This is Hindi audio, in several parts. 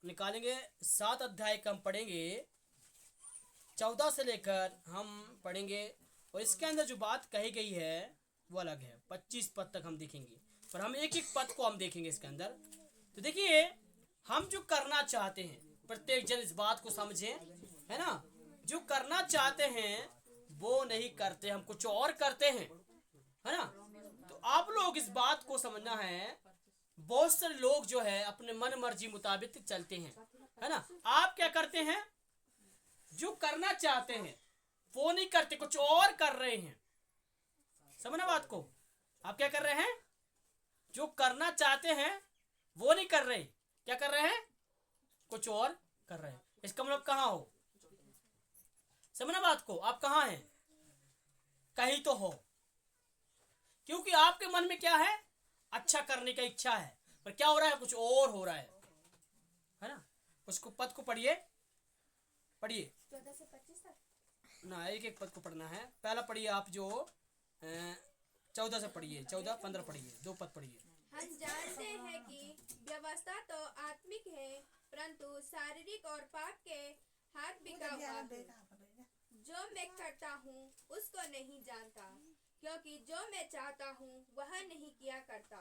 निकालेंगे। 7 अध्याय का हम पढ़ेंगे, 14 से लेकर हम पढ़ेंगे। और इसके अंदर जो बात कही गई है वो अलग है। 25 पद तक हम देखेंगे, पर हम एक एक पद को हम देखेंगे इसके अंदर। तो देखिए, हम जो करना चाहते हैं, प्रत्येक जन इस बात को समझे, है ना। जो करना चाहते हैं वो नहीं करते, हम कुछ और करते हैं, है ना। तो आप लोग इस बात को समझना है। बहुत से लोग जो है अपने मन मर्जी मुताबिक चलते हैं, है ना। आप क्या करते हैं? जो करना चाहते हैं वो नहीं करते, कुछ और कर रहे हैं। समझना बात को। आप क्या कर रहे हैं? जो करना चाहते हैं वो नहीं कर रहे, क्या कर रहे हैं? कुछ और कर रहे हैं। इसका मतलब कहाँ हो? समझना बात को। आप कहाँ हैं? कहीं तो हो, क्योंकि आपके मन में क्या है? अच्छा करने का इच्छा है, पर क्या हो रहा है? कुछ और हो रहा है ना। उसको पद को पढ़िए, पढ़िए 14 से 25 तक ना, एक एक पद को पढ़ना है। पहला पढ़िए आप, जो 14 से पढ़िए, 14 15 पढ़िए, 2 पद पढ़िए। हम जानते हैं कि व्यवस्था तो आत्मिक है, परंतु शारीरिक और पाप के हाथ बिका हुआ है। जो मैं करता हूँ उसको नहीं जानता, क्योंकि जो मैं चाहता हूँ वह नहीं किया करता,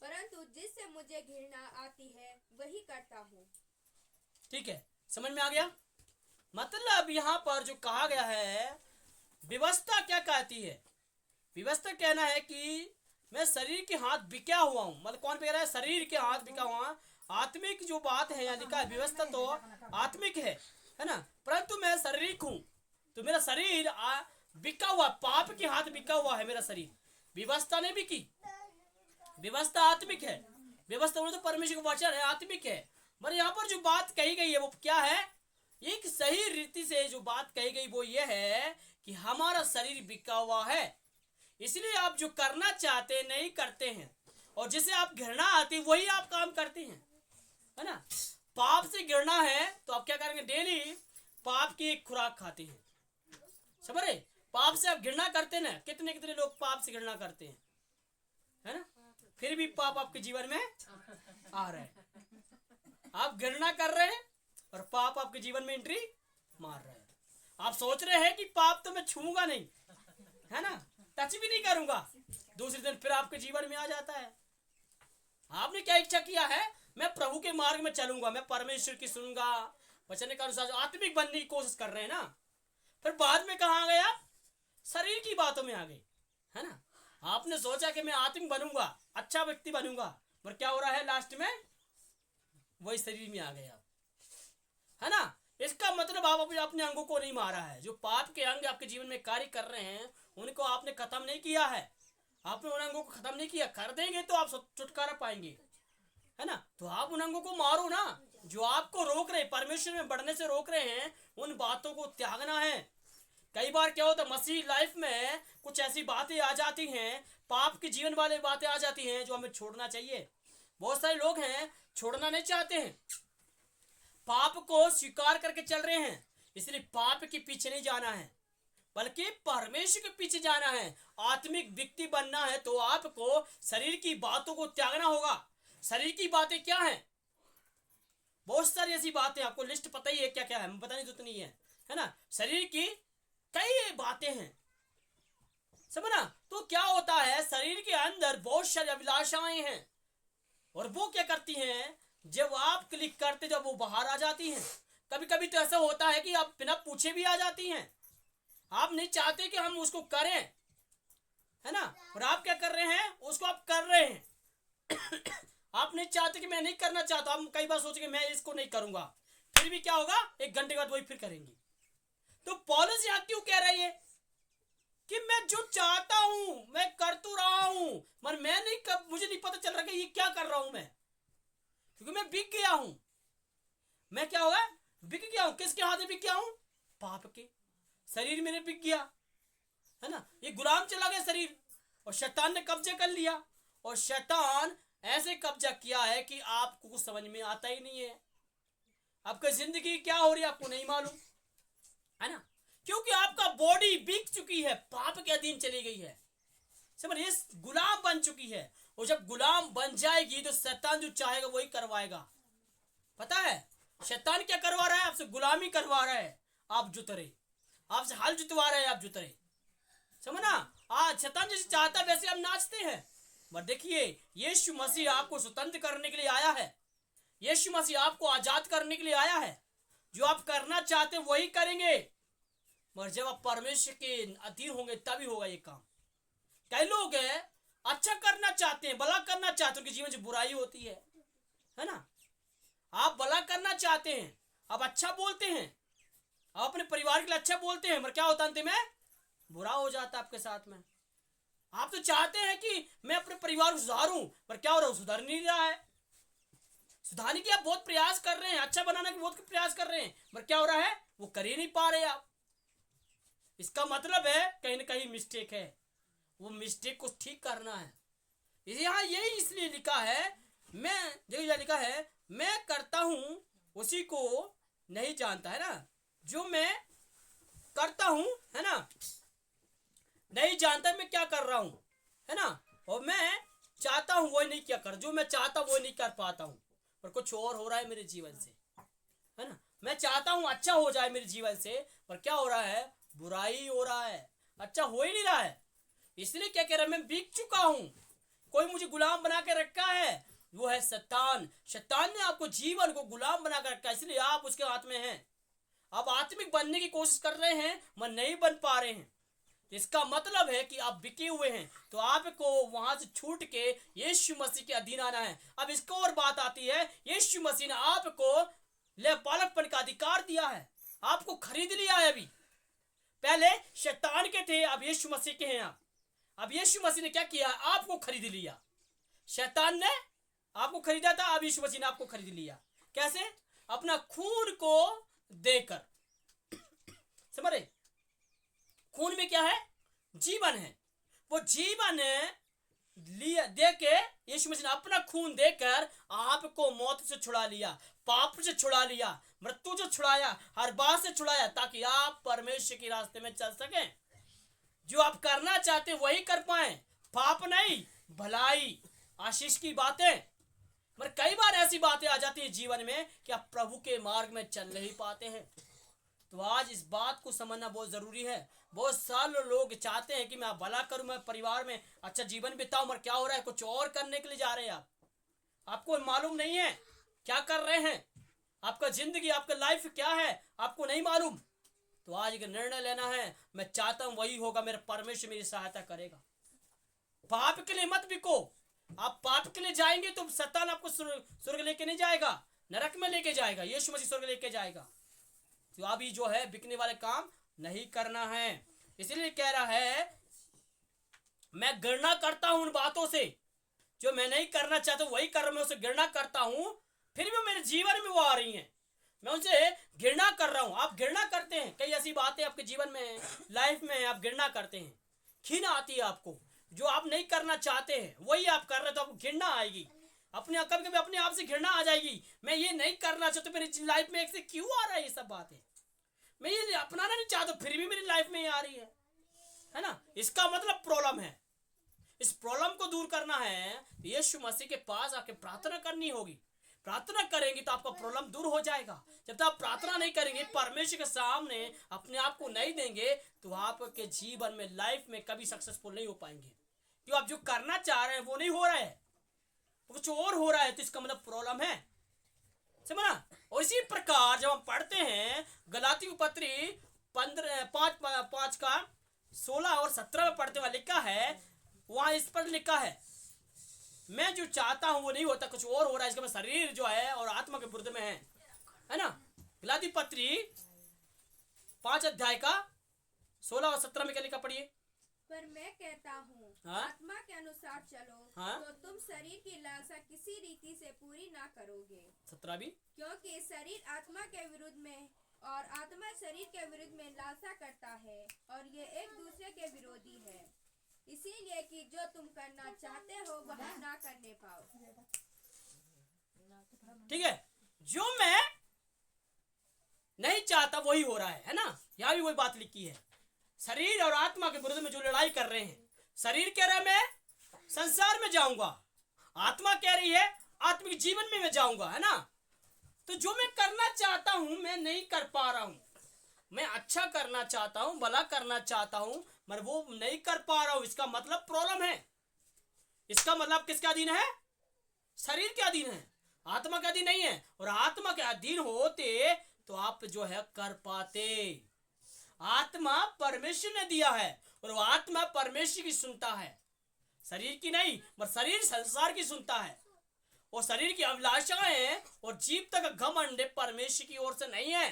परंतु जिससे मुझे घृणा आती है वही करता हूँ। ठीक है, समझ में आ गया? मतलब यहाँ पर जो कहा गया है, व्यवस्था क्या कहती है? व्यवस्था कहना है कि मैं शरीर के हाथ बिका हुआ हूँ। मतलब कौन कह रहा है? शरीर के हाथ बिका हुआ। आत्मिक जो बात है यहाँ लिखा है, व्यवस्था तो आत्मिक है ना, परंतु मैं शारीरिक हूँ। तो मेरा शरीर बिका हुआ, पाप के हाथ बिका हुआ है मेरा शरीर। व्यवस्था नहीं बिकी, व्यवस्था आत्मिक है। व्यवस्था तो परमेश्वर का वचन है, आत्मिक है। मगर यहाँ पर जो बात कही गई है वो क्या है? एक सही रीति से जो बात कही गई वो ये है कि हमारा शरीर बिका हुआ है, इसलिए आप जो करना चाहते नहीं करते हैं, और जिसे आप घृणा आती वही आप काम करते हैं, है ना। पाप से घृणा है तो आप क्या करेंगे? डेली पाप की एक खुराक खाते हैं। समझ रहे? पाप से आप घृणा करते ना। कितने कितने लोग पाप से घृणा करते हैं, है ना, फिर भी पाप आपके जीवन में आ रहा है। आप घृणा कर रहे हैं और पाप आपके जीवन में एंट्री मार रहा है। आप सोच रहे हैं कि पाप तो मैं छूंगा नहीं, है ना, टच भी नहीं करूंगा, दूसरे दिन फिर आपके जीवन में आ जाता है। आपने क्या इच्छा किया है? मैं प्रभु के मार्ग में चलूंगा, मैं परमेश्वर की सुनूंगा, वचन के अनुसार आत्मिक बनने की कोशिश कर रहे हैं ना। फिर बाद में कहाँ आ गए आप? शरीर की बातों में आ गए, है ना। आपने सोचा कि मैं आत्मिक बनूंगा, अच्छा व्यक्ति बनूंगा, पर क्या हो रहा है? लास्ट में वही शरीर में आ गए आप, है ना। इसका मतलब आप अपने अंगों को नहीं मारा है। जो पाप के अंग आपके जीवन में कार्य कर रहे हैं उनको आपने खत्म नहीं किया है। आपने उन अंगों को खत्म नहीं किया। कर देंगे तो आप छुटकारा पाएंगे, है ना। तो आप उन अंगों को मारो ना जो आपको रोक रहे, परमेश्वर में बढ़ने से रोक रहे हैं। उन बातों को त्यागना है। कई बार क्या होता है, मसीह लाइफ में कुछ ऐसी बातें आ जाती हैं, पाप की जीवन वाली बातें आ जाती हैं जो हमें छोड़ना चाहिए। बहुत सारे लोग हैं छोड़ना नहीं चाहते हैं, पाप को स्वीकार करके चल रहे हैं। इसलिए पाप के पीछे नहीं जाना है, बल्कि परमेश्वर के पीछे जाना है। आत्मिक व्यक्ति बनना है तो आपको शरीर की बातों को त्यागना होगा। शरीर की बातें क्या हैं? बहुत सारी ऐसी बातें, आपको लिस्ट पता ही है क्या क्या है, पता नहीं तो उतनी है ना। शरीर की कई बातें हैं, समझना। तो क्या होता है, शरीर के अंदर बहुत सारी अभिलाषाएं हैं, और वो क्या करती हैं? जब आप क्लिक करते जब वो बाहर आ जाती हैं। कभी कभी तो ऐसा होता है कि आप बिना पूछे भी आ जाती हैं। आप नहीं चाहते कि हम उसको करें, है ना, और आप क्या कर रहे हैं? उसको आप कर रहे हैं। आप नहीं चाहते कि मैं नहीं करना चाहता, हम कई बार सोचेंगे मैं इसको नहीं करूंगा, फिर भी क्या होगा? 1 घंटे के बाद वही फिर करेंगे। तो पौलुस यहां क्यों कह रही है कि मैं जो चाहता हूं मैं कर तो रहा हूं, मगर मैं नहीं मुझे नहीं पता चल रहा कि ये क्या कर रहा हूं मैं, क्योंकि मैं बिक गया हूं। मैं क्या होगा? बिक गया हूं। किसके हाथ में बिक गया हूं? पाप के। शरीर मेरे बिक गया, है ना। ये गुलाम चला गया शरीर, और शैतान ने कब्जा कर लिया। और शैतान ऐसे कब्जा किया है कि आपको कुछ समझ में आता ही नहीं है। आपकी जिंदगी क्या हो रही है आपको नहीं मालूम, है ना, क्योंकि आपका बॉडी बिक चुकी है, पाप के अधीन चली गई है। समझ, ये गुलाम बन चुकी है। और जब गुलाम बन जाएगी तो शैतान जो चाहेगा वही करवाएगा। पता है शैतान क्या करवा रहा है? आपसे गुलामी करवा रहा है, आप जुतरे, आपसे हल जुतवा रहे हैं, आप जुतरे। समझना, आज शैतान जैसे चाहता है वैसे हम नाचते हैं। पर देखिए यीशु मसीह आपको स्वतंत्र करने के लिए आया है, यीशु मसीह आपको आजाद करने के लिए आया है। जो आप करना चाहते हैं वही करेंगे, मगर जब आप परमेश्वर के अधीन होंगे तभी होगा ये काम। कई लोग हैं अच्छा करना चाहते हैं, भला करना चाहते हैं, उनके जीवन से बुराई होती है ना। आप भला करना चाहते हैं, आप अच्छा बोलते हैं, आप अपने परिवार के लिए अच्छा बोलते हैं, मगर क्या होता है अंत में? बुरा हो जाता है आपके साथ में। आप तो चाहते हैं कि मैं अपने परिवार को सुधारूं, पर क्या हो रहा है? सुधार नहीं रहा है। सुधारने की आप बहुत प्रयास कर रहे हैं, अच्छा बनाने की बहुत प्रयास कर रहे हैं, पर क्या हो रहा है? वो कर ही नहीं पा रहे आप। इसका मतलब है कहीं ना कहीं मिस्टेक है, वो मिस्टेक को ठीक करना है। यहाँ यही इसलिए लिखा है, मैं देखिए लिखा है, मैं करता हूं उसी को नहीं जानता, है ना। जो मैं करता हूं, है ना, नहीं जानता मैं क्या कर रहा हूं, है ना। और मैं चाहता हूं वही नहीं क्या कर, जो मैं चाहता हूं वही नहीं कर पाता हूं, पर कुछ और हो रहा है मेरे जीवन से, है ना। मैं चाहता हूं अच्छा हो जाए मेरे जीवन से, पर क्या हो रहा है? बुराई हो रहा है, अच्छा हो ही नहीं रहा है। इसलिए क्या कह रहा है? मैं बिक चुका हूं, कोई मुझे गुलाम बना के रखा है, वो है शैतान। शैतान ने आपको जीवन को गुलाम बना कर रखा है, इसलिए आप उसके हाथ में हैं। आप आत्मिक बनने की कोशिश कर रहे हैं, मगर नहीं बन पा रहे हैं। इसका मतलब है कि आप बिके हुए हैं, तो आपको वहां से छूट के यीशु मसीह के अधीन आना है। अब इसको और बात आती है, यीशु मसीह ने आपको ले बालकपन का अधिकार दिया है, आपको खरीद लिया है। अभी पहले शैतान के थे, अब यीशु मसीह के हैं आप। अब यीशु मसीह ने क्या किया? आपको खरीद लिया। शैतान ने आपको खरीदा था, अब यीशु मसीह ने आपको खरीद लिया। कैसे? अपना खून को देकर। समझ रहे? खून में क्या है? जीवन है। वो जीवन लिया दे के यीशु मसीह ने अपना खून देकर आपको मौत से छुड़ा लिया, पाप से छुड़ा लिया, मृत्यु से छुड़ाया, हर बात से छुड़ाया, ताकि आप परमेश्वर के रास्ते में चल सकें। जो आप करना चाहते वही कर पाए, पाप नहीं, भलाई, आशीष की बातें। मगर कई बार ऐसी बातें आ जाती है जीवन में कि आप प्रभु के मार्ग में चल नहीं पाते हैं। तो आज इस बात को समझना बहुत जरूरी है। बहुत सारे लोग चाहते हैं कि मैं भला करूं, मैं परिवार में अच्छा जीवन बिताऊं, मगर क्या हो रहा है? कुछ और करने के लिए जा रहे हैं आप। आपको मालूम नहीं है क्या कर रहे हैं, आपका जिंदगी, आपका लाइफ क्या है, आपको नहीं मालूम। तो आज एक निर्णय लेना है, मैं चाहता हूं वही होगा, मेरा परमेश्वर मेरी सहायता करेगा। पाप के लिए मत बिको। आप पाप के लिए जाएंगे तो शैतान आपको स्वर्ग लेके नहीं जाएगा, नरक में लेके जाएगा। यीशु मसीह स्वर्ग लेके जाएगा। तो अभी जो है बिकने वाले काम नहीं करना है। इसलिए कह रहा है, मैं घृणा करता हूं उन बातों से जो मैं नहीं करना चाहता, वही कर रहा हूं, मैं उसे घृणा करता हूं, फिर भी मेरे जीवन में वो आ रही हैं, मैं उनसे घृणा कर रहा हूं। आप घृणा करते हैं, कई ऐसी बातें आपके जीवन में, लाइफ में आप घृणा करते हैं, घृणा आती है आपको। जो आप नहीं करना चाहते हैं वही आप कर रहे, तो आपको घृणा आएगी। अपने कभी कभी अपने आप से घृणा आ जाएगी, मैं ये नहीं करना चाहता, मेरी लाइफ में ऐसे क्यों आ रहा है ये सब बातें, मैं ये अपनाना नहीं चाहता, फिर भी मेरी लाइफ में ये आ रही है ना। इसका मतलब प्रॉब्लम है। इस प्रॉब्लम को दूर करना है तो यीशु मसीह के पास आके प्रार्थना करनी होगी। प्रार्थना करेंगे तो आपका प्रॉब्लम दूर हो जाएगा। जब तक आप प्रार्थना नहीं करेंगे, परमेश्वर के सामने अपने आप को नहीं देंगे, तो आपके जीवन में, लाइफ में कभी सक्सेसफुल नहीं हो पाएंगे। क्यों? आप जो करना चाह रहे हैं वो नहीं हो रहा है, कुछ और हो रहा है, तो इसका मतलब प्रॉब्लम है। समझना। और इसी प्रकार जब हम पढ़ते हैं गलाती पत्री 5 का 16 और 17 में पढ़ते हुए लिखा है, वहां इस पर लिखा है, मैं जो चाहता हूं वो नहीं होता, कुछ और हो रहा है। इसका शरीर जो है और आत्मा के विरुद्ध में है ना। गलाती पत्री 5 अध्याय का 16 और 17 में क्या लिखा? पढ़िए। पर मैं कहता हूँ, हाँ? आत्मा के अनुसार चलो, हाँ? तो तुम शरीर की लालसा किसी रीति से पूरी ना करोगे। 17 भी। क्योंकि शरीर आत्मा के विरुद्ध में और आत्मा शरीर के विरुद्ध में लालसा करता है, और ये एक दूसरे के विरोधी है, इसीलिए कि जो तुम करना चाहते हो वह ना करने पाओ। ठीक है, जो मैं नहीं चाहता वही हो रहा है ना। यहाँ भी वही बात लिखी है, शरीर और आत्मा के विरुद्ध में जो लड़ाई कर रहे हैं। शरीर कह रहा है मैं संसार में जाऊंगा, आत्मा कह रही है आत्मिक जीवन में मैं जाऊंगा, है ना। तो जो मैं करना चाहता हूं मैं नहीं कर पा रहा हूं। मैं अच्छा करना चाहता हूं, भला करना चाहता हूं, मगर वो नहीं कर पा रहा हूं। इसका मतलब प्रॉब्लम है। इसका मतलब किसके अधीन है? शरीर के अधीन है, आत्मा के अधीन नहीं है। और आत्मा के अधीन होते तो आप जो है कर पाते। आत्मा परमेश्वर ने दिया है और वो आत्मा परमेश्वर की सुनता है, शरीर की नहीं, पर शरीर संसार की सुनता है। और शरीर की अभिलाषाएं और जीव तक घमंड परमेश्वर की ओर से नहीं है।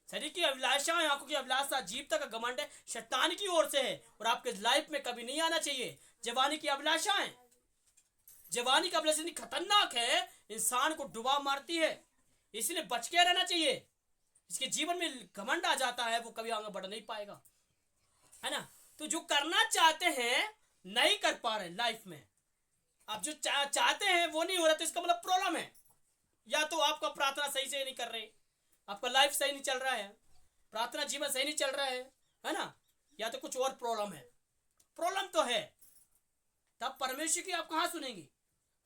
शरीर की अभिलाषाएं, आंखों की अभिलाषा, जीव तक घमंड शैतान की ओर से है और आपके लाइफ में कभी नहीं आना चाहिए। जवानी की अभिलाषाएं, जवानी की अभिलाषा इतनी खतरनाक है, इंसान को डुबा मारती है, इसलिए बच के रहना चाहिए। इसके जीवन में घमंड आ जाता है, वो कभी आगे बढ़ नहीं पाएगा, है ना। तो जो करना चाहते हैं नहीं कर पा रहे लाइफ में, आप जो चाहते हैं वो नहीं हो रहा, तो इसका मतलब प्रॉब्लम है। या तो आपका प्रार्थना सही से नहीं कर रहे, आपका लाइफ सही नहीं चल रहा है, प्रार्थना जीवन सही नहीं चल रहा है ना, या तो कुछ और प्रॉब्लम है। प्रॉब्लम तो है, तब परमेश्वर की आप कहां सुनेंगे?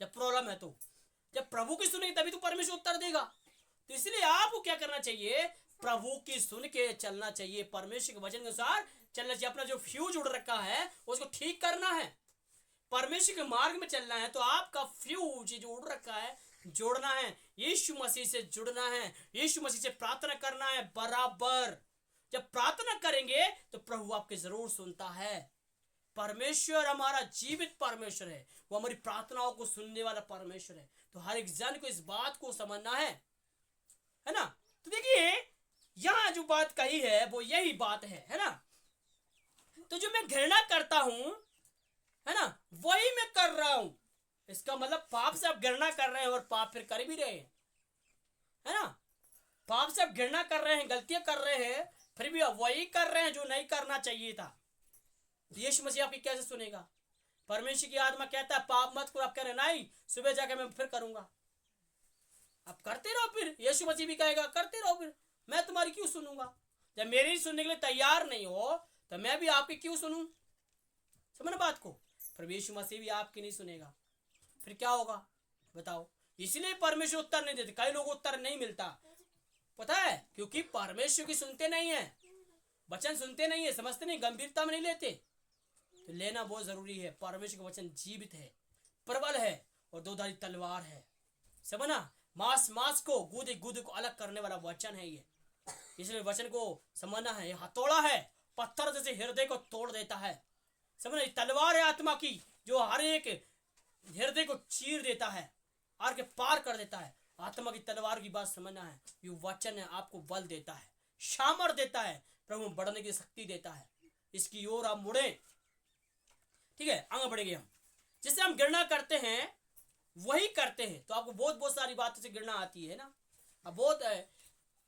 जब प्रॉब्लम है तो, जब प्रभु की सुनेंगे तभी तो परमेश्वर उत्तर देगा। तो इसलिए आपको क्या करना चाहिए? प्रभु की सुन के चलना चाहिए, परमेश्वर के वचन के अनुसार चलना चाहिए। अपना जो फ्यूज उड़ रखा है उसको ठीक करना है, परमेश्वर के मार्ग में चलना है। तो आपका फ्यूज जो उड़ रखा है जोड़ना है, यीशु मसीह से जुड़ना है, यीशु मसीह से प्रार्थना करना है बराबर। जब प्रार्थना करेंगे तो प्रभु आपके जरूर सुनता है। परमेश्वर हमारा जीवित परमेश्वर है, वो हमारी प्रार्थनाओं को सुनने वाला परमेश्वर है। तो हर एक जन को इस बात को समझना है ना। तो देखिए यहां जो बात कही है वो यही बात है ना। तो जो मैं घृणा करता हूं, है ना, वही मैं कर रहा हूं। इसका मतलब पाप से आप घृणा कर रहे हैं और पाप फिर कर भी रहे हैं, है ना। पाप से आप घृणा कर रहे हैं, गलतियां कर रहे हैं, फिर भी आप वही कर रहे हैं जो नहीं करना चाहिए था। तो यीशु मसीह आपकी कैसे सुनेगा? परमेश्वर की आत्मा कहता है पाप मत करो, आप कह रहे नहीं, सुबह जाकर मैं फिर करूंगा। आप करते रहो, फिर यीशु मसीह भी कहेगा करते रहो, फिर मैं तुम्हारी क्यों सुनूंगा? जब मेरी सुनने के लिए तैयार नहीं हो तो मैं भी आपकी क्यों सुनूं? समझ बात को। पर यीशु मसीह भी आपकी नहीं सुनेगा, फिर क्या होगा बताओ? इसलिए परमेश्वर उत्तर नहीं देते, कई लोगों को उत्तर नहीं मिलता, पता है, क्योंकि परमेश्वर की सुनते नहीं है, वचन सुनते नहीं है, समझते नहीं, गंभीरता में नहीं लेते। तो लेना बहुत जरूरी है। परमेश्वर का वचन जीवित है, प्रबल है और दो-धारी तलवार है, समझना। मांस मांस को, गूदे गूदे को अलग करने वाला वचन है ये। इसलिए वचन को समझना है। हथौड़ा है, पत्थर जैसे हृदय को तोड़ देता है, समझना। तलवार है आत्मा की, जो हर एक हृदय को चीर देता है, आर के पार कर देता है। आत्मा की तलवार की बात समझना है। ये वचन है, आपको बल देता है, सामर्थ देता है, प्रभु बढ़ने की शक्ति देता है। इसकी ओर आप मुड़े, ठीक है, आगे बढ़ेंगे हम। जिससे हम घृणा करते हैं वही करते हैं। तो आपको बहुत सारी बातों से घृणा आती है ना। अब बहुत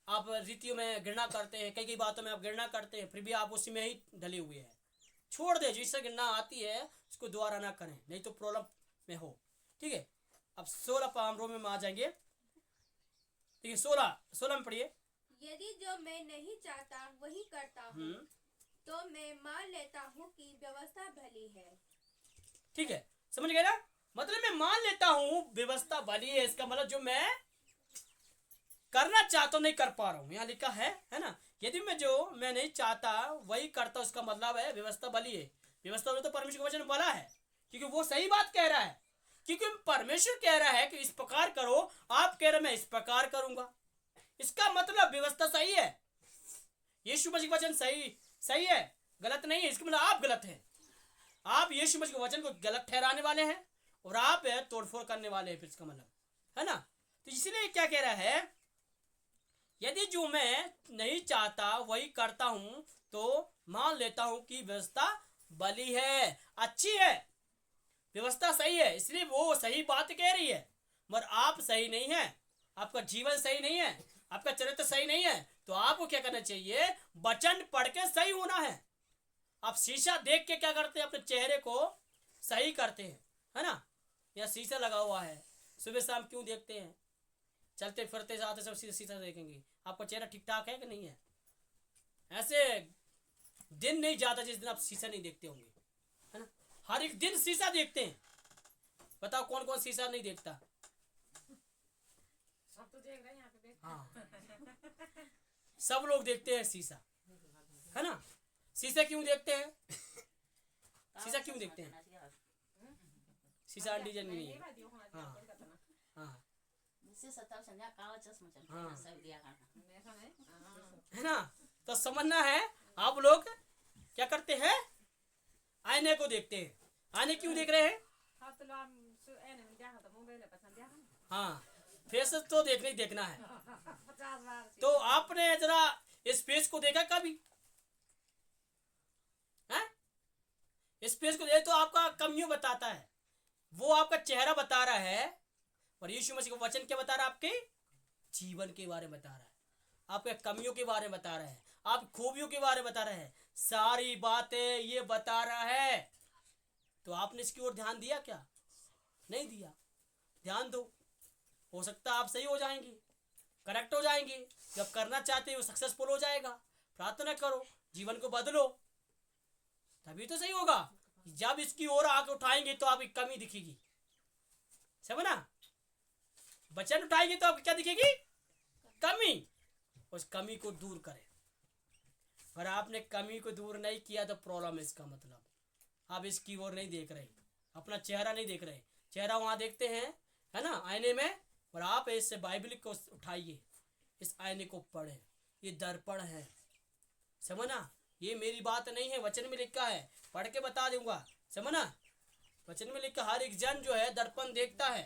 आप रीतियों में घृणा करते हैं, कई बातों में आप घृणा करते हैं, फिर भी आप उसी में ही ढले हुए हैं। छोड़ दे, जिससे घृणा आती है उसको दोबारा ना करें, नहीं तो प्रॉब्लम में हो, ठीक है। अब 16 रोमे में आ जाएंगे, ठीक है। 16 में पढ़िए। यदि जो मैं नहीं चाहता वही करता हूँ तो मैं मान लेता हूँ कि व्यवस्था भली है। ठीक है, समझ गए ना। मतलब मैं मान लेता हूँ व्यवस्था भली है, इसका मतलब जो मैं करना चाहता हूँ नहीं कर पा रहा हूँ, यहाँ लिखा है ना। यदि मैं नहीं चाहता वही करता, उसका मतलब है व्यवस्था भली है। व्यवस्था तो परमेश्वर का वचन भला है, क्योंकि वो सही बात कह रहा है। क्योंकि परमेश्वर कह रहा है कि इस प्रकार करो, आप कह रहे मैं इस प्रकार करूंगा, इसका मतलब व्यवस्था सही है। यीशु मसीह का वचन सही है, गलत नहीं है। इसका मतलब आप गलत हैं, आप यीशु मसीह के वचन को गलत ठहराने वाले हैं और आप तोड़फोड़ करने वाले हैं, फिर इसका मतलब, है ना। तो इसलिए क्या कह रहा है, यदि जो मैं नहीं चाहता वही करता हूं तो मान लेता हूं कि व्यवस्था भली है, अच्छी है, व्यवस्था सही है। इसलिए वो सही बात कह रही है, मगर आप सही नहीं है, आपका जीवन सही नहीं है, आपका चरित्र सही नहीं है। तो आपको क्या करना चाहिए? वचन पढ़ के सही होना है। आप शीशा देख के क्या करते हैं? अपने चेहरे को सही करते हैं, है ना। यहाँ शीशा लगा हुआ है, सुबह शाम क्यों देखते हैं? चलते फिरते जाते सब शीशा देखेंगे, आपका चेहरा ठीक ठाक है कि नहीं है? ऐसे दिन नहीं जाता जिस दिन आप शीशा नहीं देखते होंगे, है ना। हर एक दिन शीशा देखते हैं। बताओ कौन कौन शीशा नहीं देखता? हाँ, सब लोग देखते हैं शीशा, है ना। शीशा क्यों देखते हैं? शीशा क्यों देखते हैं? शीशा डिजाइन नहीं है। हाँ हाँ हाँ, है ना। तो समझना है, आप लोग क्या करते हैं? आईने को देखते हैं। आईने क्यों देख रहे हैं? हाँ, फेस तो देखना ही देखना है। तो आपने जरा इस फेस को देखा कभी? हैं? इस फेस को देख तो आपका कमियों बताता है, वो आपका चेहरा बता रहा है। और यीशु मसीह का वचन क्या बता रहा है? आपके जीवन के बारे में बता रहा है, आपके कमियों के बारे में बता रहा है, आप खूबियों के बारे में बता रहा है, सारी बातें ये बता रहा है। तो आपने इसकी ओर ध्यान दिया क्या? नहीं दिया। ध्यान दो, हो सकता है आप सही हो जाएंगे, करेक्ट हो जाएंगे। जब करना चाहते हो सक्सेसफुल हो जाएगा। प्रार्थना करो, जीवन को बदलो, तभी तो सही होगा। जब इसकी ओर आंख उठाएंगे तो आपकी कमी दिखेगी, समझना। वचन उठाएंगे तो आपकी क्या दिखेगी? कमी। उस कमी को दूर करें। और आपने कमी को दूर नहीं किया तो प्रॉब्लम है। इसका मतलब आप इसकी ओर नहीं देख रहे, अपना चेहरा नहीं देख रहे। चेहरा वहां देखते हैं, है ना, आईने में। और आप इससे बाइबल को उठाइए, इस आईने को पढ़े। ये दर्पण है, समझना। ये मेरी बात नहीं है, वचन में लिखा है, पढ़ के बता दूंगा, समझना। वचन में लिखा हर एक जन जो है दर्पण देखता है।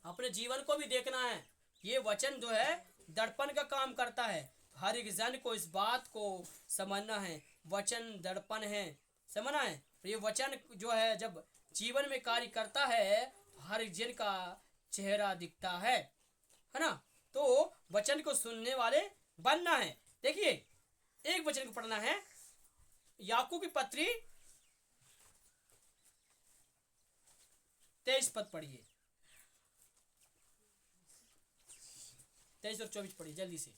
अपने जीवन को भी देखना है। ये वचन जो है दर्पण का काम करता है। हर एक जन को इस बात को समझना है, वचन दर्पण है, समझना है। ये वचन जो है जब जीवन में कार्य करता है तो हर एक जन का चेहरा दिखता है ना। तो वचन को सुनने वाले बनना है। देखिए, एक वचन को पढ़ना है, याकूब की पत्री 23 पद पढ़िए, 23 और 24 पढ़िए जल्दी से।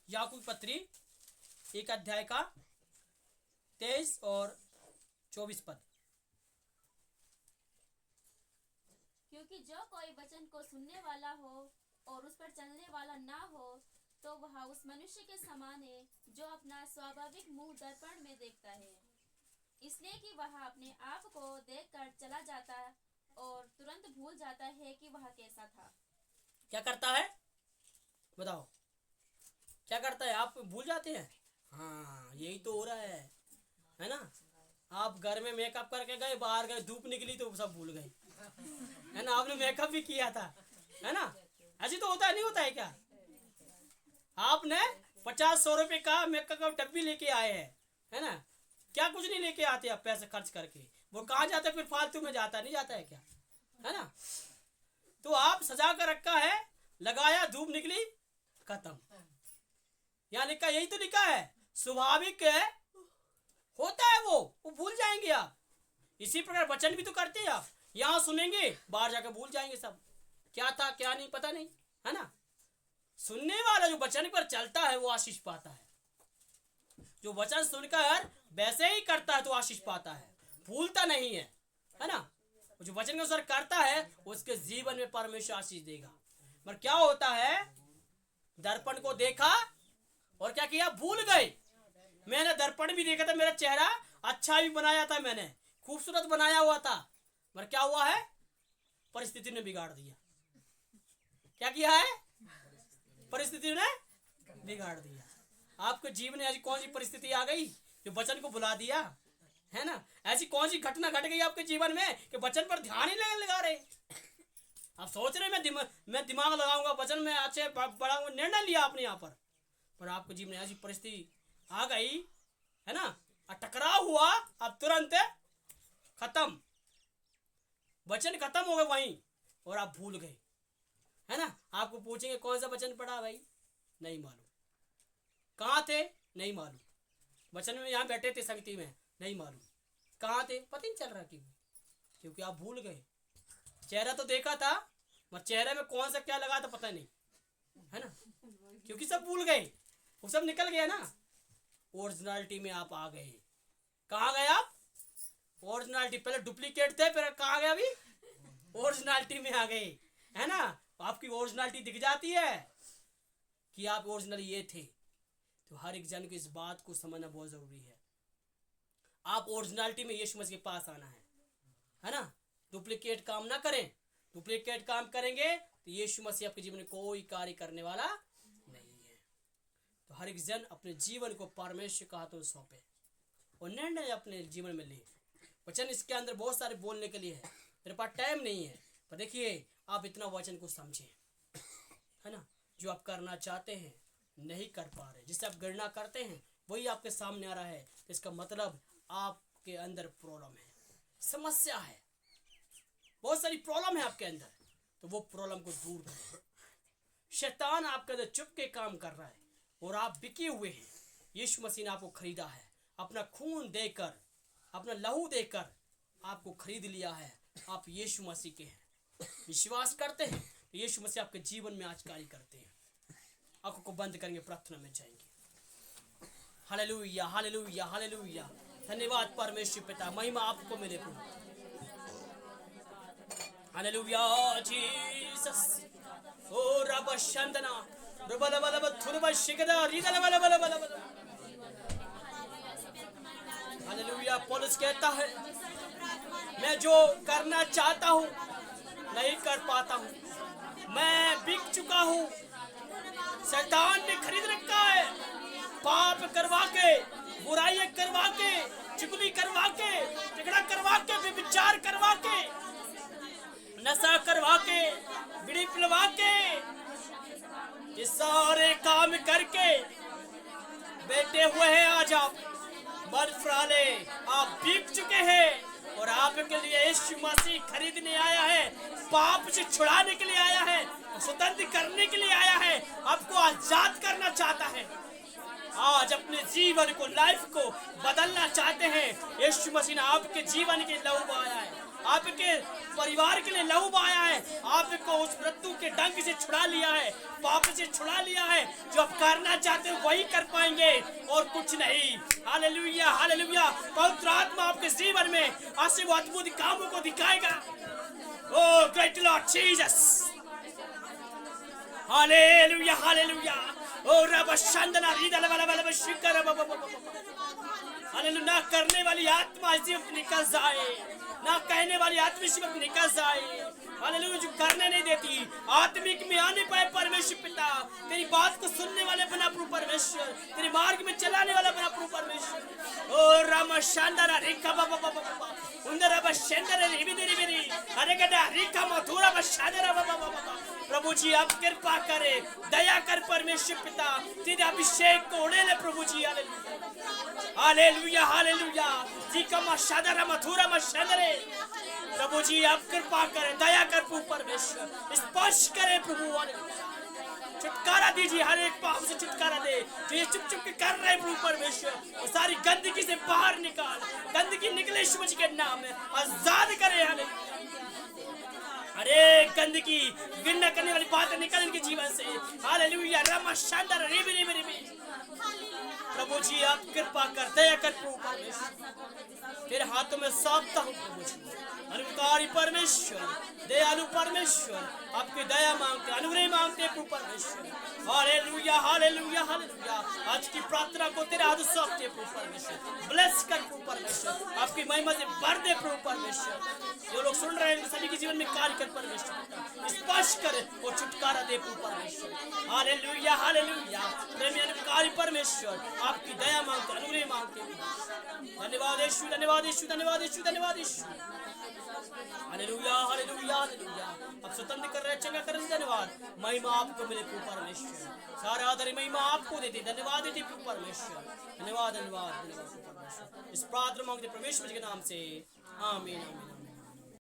याकूब पत्री 1 अध्याय का 23 और 24 पद। क्योंकि जो कोई वचन को सुनने वाला हो और उस पर चलने वाला ना हो तो वह उस मनुष्य के समान है जो अपना स्वाभाविक मुंह दर्पण में देखता है, इसलिए कि वह अपने आप को देखकर चला जाता और तुरंत भूल जाता है कि वह कैसा था। क्या करता है बताओ? क्या करता है? आप भूल जाते हैं। हाँ, यही तो हो रहा है ना। आप घर में मेकअप करके गए, बाहर गए, धूप निकली तो सब भूल गए, है ना। आपने मेकअप भी किया था, है ना। ऐसे तो होता है, नहीं होता है क्या? आपने 50-100 रुपए का मेकअप का डब्बी लेके आए हैं, है ना। क्या कुछ नहीं लेके आते आप पैसे खर्च करके, वो कहाँ जाता है? फिर फालतू में जाता नहीं जाता है क्या, है ना। तो आप सजा कर रखा है, लगाया, धूप निकली, खत्म। यहाँ लिखा, यही तो लिखा है, स्वाभाविक है, होता है वो भूल जाएंगे आप। इसी प्रकार वचन भी तो करते हैं आप। यहाँ सुनेंगे, बाहर जाकर भूल जाएंगे सब, क्या था क्या नहीं पता नहीं, है ना। सुनने वाला जो वचन पर चलता है वो आशीष पाता है। जो वचन सुनकर वैसे ही करता है तो आशीष पाता है, भूलता नहीं है, है ना। जो वचन के अनुसार करता है उसके जीवन में परमेश्वर आशीष देगा। मगर क्या होता है, दर्पण को देखा और क्या किया? भूल गए। मैंने दर्पण भी देखा था, मेरा चेहरा अच्छा भी बनाया था, मैंने खूबसूरत बनाया हुआ था, मगर क्या हुआ है? परिस्थिति ने बिगाड़ दिया। क्या किया है? परिस्थिति ने बिगाड़ दिया। आपके जीवन में ऐसी कौन सी परिस्थिति आ गई जो वचन को भुला दिया, है ना। ऐसी कौन सी घटना घट गई आपके जीवन में कि वचन पर ध्यान ही नहीं लगा रहे। आप सोच रहे मैं दिमाग लगाऊंगा, वचन में अच्छे बड़ा निर्णय लिया आपने यहाँ पर आपके जीवन में ऐसी परिस्थिति आ गई, है ना, टकराव हुआ, अब तुरंत खत्म, वचन खत्म हो गए वहीं और आप भूल गए, है ना। आपको पूछेंगे कौन सा वचन पढ़ा? भाई नहीं मालूम। कहाँ थे? नहीं मालूम। वचन में यहाँ बैठे थे संगति में, नहीं मालूम। कहाँ थे? पता नहीं चल रहा क्योंकि आप भूल गए। चेहरा तो देखा था, मगर चेहरे में कौन सा क्या लगा था पता नहीं, है ना, क्योंकि सब भूल गए, वो सब निकल गया ना। ओरिजिनलिटी में आप आ गए। कहाँ गए आप? ओरिजिनलिटी, पहले डुप्लीकेट थे, फिर कहाँ आ गए, अभी ओरिजिनलिटी में आ गए, है ना। आपकी ओरिजिनलिटी दिख जाती है कि आप ओरिजिनल ये थे। तो हर एक जन को इस बात को समझना बहुत जरूरी है। आप ओरिजिनलिटी में यीशु मसीह के पास आना है ना। डुप्लीकेट काम ना करें। डुप्लीकेट काम करेंगे तो यीशु मसीह आपके जीवन में कोई कार्य करने वाला नहीं है। तो हर एक जन अपने जीवन को परमेश्वर के हाथों में सौंपे और निर्णय अपने जीवन में ले। वचन इसके अंदर बहुत सारे बोलने के लिए है, मेरे पास टाइम नहीं है, पर देखिए आप इतना वचन को समझें, है ना। जो आप करना चाहते हैं नहीं कर पा रहे, जिससे आप गणना करते हैं वही आपके सामने आ रहा है, तो इसका मतलब आपके अंदर प्रॉब्लम है, समस्या है, बहुत सारी प्रॉब्लम है आपके अंदर। तो वो प्रॉब्लम को दूर करें। शैतान आपके अंदर चुप के काम कर रहा है और आप बिके हुए हैं। यीशु मसीह ने आपको खरीदा है, अपना खून देकर, अपना लहू देकर आपको खरीद लिया है। आप यीशु मसीह के हैं, विश्वास करते हैं तो यीशु मसीह आपके जीवन में आज कार्य करते हैं। आंखों को बंद करेंगे, प्रार्थना में जाएंगे। Hallelujah, hallelujah, hallelujah. धन्यवाद परमेश्वर पिता, महिमा आपको मिले प्रभु। Hallelujah Jesus. ओ रब शंदना रबल बल बल थुरब शिकदा रिदल बल बल बल बल। हालेलुया। पौलुस कहता है मैं जो करना चाहता हूँ नहीं कर पाता हूँ, मैं बिक चुका हूँ, शैतान ने खरीद रखा है। पाप करवा के, बुराई करवा के, चुगली करवा के, झगड़ा करवा के, व्यभिचार करवा के, नशा करवा के, बीड़ी पिलवा के, ये सारे काम करके बैठे हुए हैं। आज आप मर फ्राले, आप बिक चुके हैं और आपके लिए यीशु मसीह खरीदने आया है, पाप से छुड़ाने के लिए आया है, स्वतंत्र करने के लिए आया है, आपको आजाद करना चाहता है। आज अपने जीवन को, लाइफ को बदलना चाहते हैं। यीशु मसीह ने आपके जीवन के लहू बहाया है, आपके परिवार के लिए लहू बहाया है, आपको उस मृत्यु के डंक से छुड़ा लिया है, पाप से छुड़ा लिया है। जो आप करना चाहते हैं वही कर पाएंगे और कुछ नहीं। Hallelujah, hallelujah. पवित्र आत्मा आपके जीवन में असीम अद्भुत कामों को दिखाएगा। O great lord Jesus, hallelujah, hallelujah. ओ रब शंदना रिदल बल बल बल शिकर बब बब बब। हालेलुया। ना करने वाली आत्मा इसी वक्त निकल जाए, ना कहने वाली आत्मा इसी वक्त निकल जाए। हालेलुया। जो करने नहीं देती, आत्मिक में आने पाए परमेश्वर पिता, तेरी बात को सुनने वाले बना प्रभु परमेश्वर, तेरे मार्ग में चलाने वाला बना प्रभु परमेश्वर। ओ राम शांदरा रिका बाबा बाबा बाबा उंदर अब शेंदर रिबी देरी बेरी अरे गडा रिका मथुरा बशादरा बाबा बाबा। प्रभु जी आप कृपा करे, दया कर परमेश्वर पिता, तेरे अभिषेक को उड़े ले प्रभु जी। Hallelujah, hallelujah, hallelujah. जी का मशादरा मथुरा मशादरे। प्रभु जी आप कृपा करें, दया कर प्रभु परमेश्वर, स्पर्श करें प्रभु। छुटकारा दीजिए, हर एक पाप से छुटकारा दे जो ये चुप चुप के कर रहे प्रभु परमेश्वर। और सारी गंदगी से बाहर निकाल, गंदगी निकले यीशु मसीह के नाम में, आजाद करे। अरे गंदगी, घृणा करने वाली बातें निकल इनके जीवन से। हालेलुया, रामा शांदर रिबी रिबी रिबी। प्रभु जी आप कृपा कर, दया कर प्रभु परमेश्वर, तेरे हाथों में सौंपता हूँ प्रभु जी। अनुकारी परमेश्वर, दयालु परमेश्वर, आपकी दया मांगते, अनुग्रह मांगते प्रभु परमेश्वर। Hallelujah, hallelujah, hallelujah. आज की प्रार्थना को तेरे हाथ सौंपते प्रभु परमेश्वर, ब्लेस कर प्रभु परमेश्वर, आपकी महिमा से भर दे प्रभु परमेश्वर। जो लोग सुन रहे हैं सभी के जीवन में कार्य कर परमेश्वर, स्पर्श करे और छुटकारा दे प्रभु परमेश्वर। Hallelujah, hallelujah. प्रेमी अनुकारी परमेश्वर, आपकी दया मांगते, अनुग्रह मांगते। धन्यवाद यीशु, धन्यवाद यीशु, धन्यवाद यीशु, धन्यवाद यीशु। Hallelujah, hallelujah, hallelujah. आप स्वतंत्र कर रहे, चंगा कर रहे, धन्यवाद। महिमा आपको मिले प्रभु परमेश्वर, सारा आदर महिमा आपको देते, धन्यवाद देते प्रभु परमेश्वर। धन्यवाद, धन्यवाद, धन्यवाद प्रभु परमेश्वर। इस प्रार्थना मांगते परमेश्वर के नाम से, आमीन, आमीन।